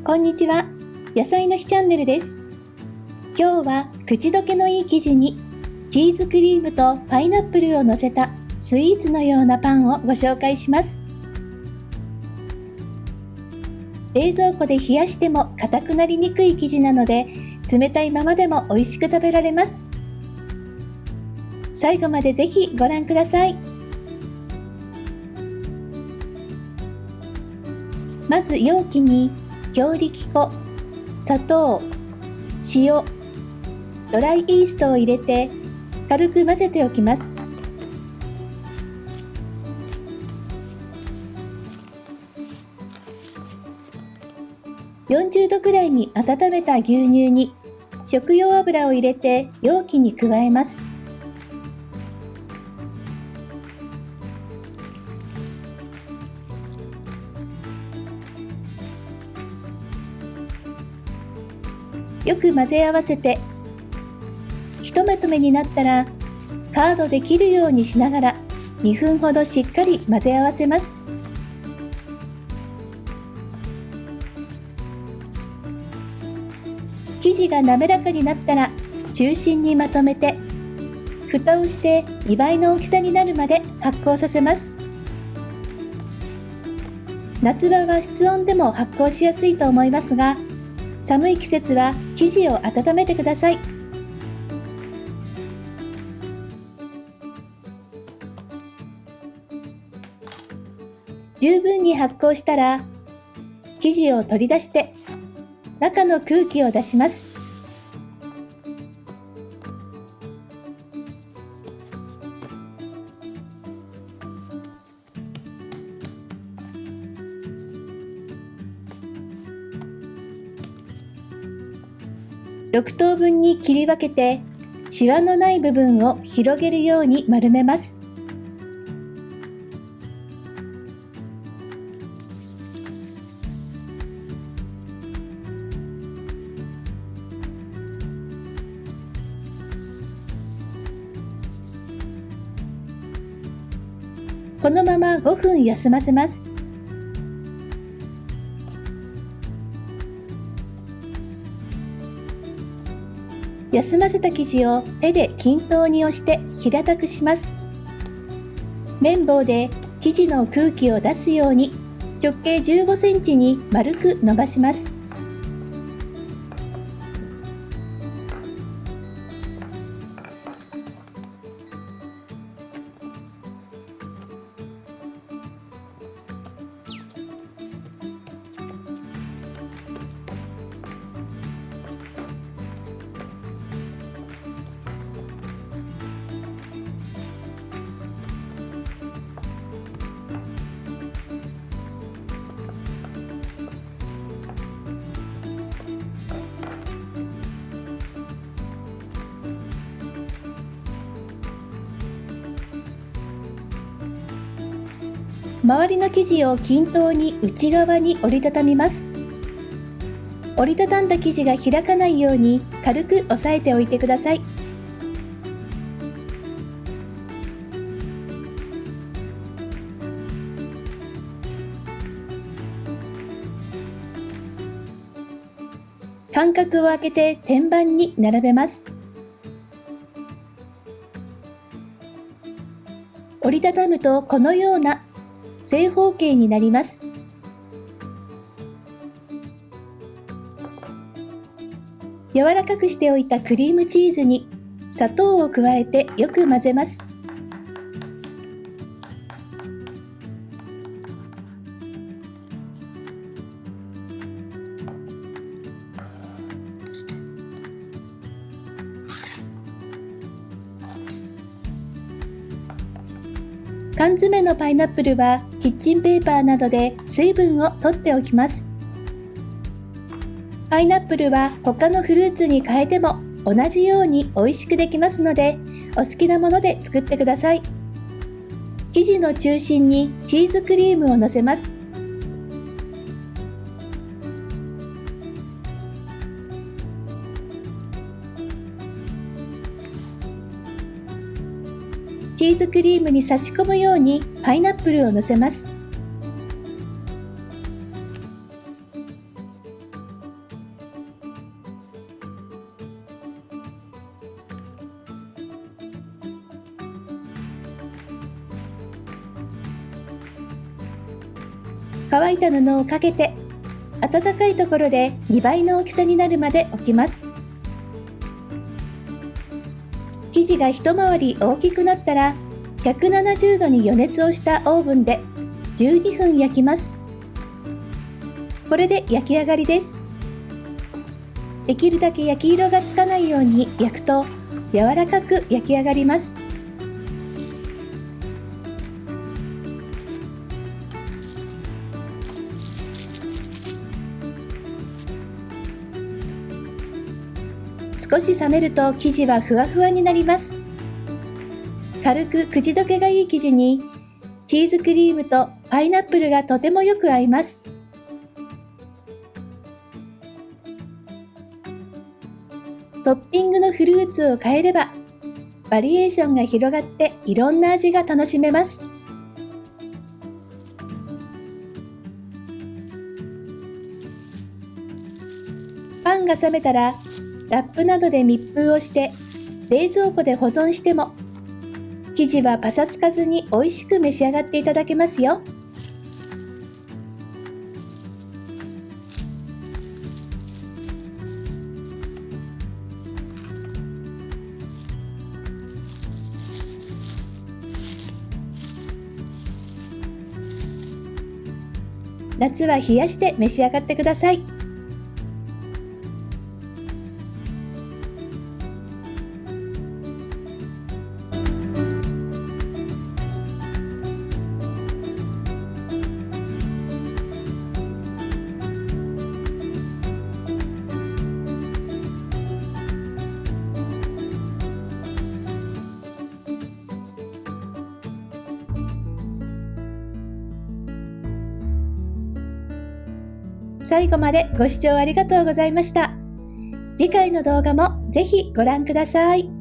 こんにちは。野菜の日チャンネルです。今日は口どけのいい生地にチーズクリームとパイナップルを乗せたスイーツのようなパンをご紹介します。冷蔵庫で冷やしても硬くなりにくい生地なので、冷たいままでも美味しく食べられます。最後までぜひご覧ください。まず容器に強力粉、砂糖、塩、ドライイーストを入れて軽く混ぜておきます。40度くらいに温めた牛乳に食用油を入れて容器に加えます。よく混ぜ合わせて、ひとまとめになったらカードで切るようにしながら2分ほどしっかり混ぜ合わせます。生地が滑らかになったら中心にまとめて、蓋をして2倍の大きさになるまで発酵させます。夏場は室温でも発酵しやすいと思いますが、寒い季節は生地を温めてください。十分に発酵したら、生地を取り出して中の空気を出します。6等分に切り分けて、シワのない部分を広げるように丸めます。このまま5分休ませます。休ませた生地を手で均等に押して平たくします。綿棒で生地の空気を出すように直径15センチに丸く伸ばします。周りの生地を均等に内側に折りたたみます。折りたたんだ生地が開かないように軽く押さえておいてください。間隔を空けて天板に並べます。折りたたむとこのような正方形になります。柔らかくしておいたクリームチーズに砂糖を加えてよく混ぜます。缶詰のパイナップルはキッチンペーパーなどで水分を取っておきます。パイナップルは他のフルーツに変えても同じように美味しくできますので、お好きなもので作ってください。生地の中心にチーズクリームをのせます。チーズクリームに差し込むようにパイナップルを乗せます。乾いた布をかけて、暖かいところで2倍の大きさになるまで置きます。生地が一回り大きくなったら、170度に予熱をしたオーブンで12分焼きます。これで焼き上がりです。できるだけ焼き色がつかないように焼くと柔らかく焼き上がります。少し冷めると生地はふわふわになります。軽く口どけがいい生地にチーズクリームとパイナップルがとてもよく合います。トッピングのフルーツを変えればバリエーションが広がっていろんな味が楽しめます。パンが冷めたらラップなどで密封をして冷蔵庫で保存しても生地はパサつかずに美味しく召し上がっていただけますよ。夏は冷やして召し上がってください。最後までご視聴ありがとうございました。次回の動画もぜひご覧ください。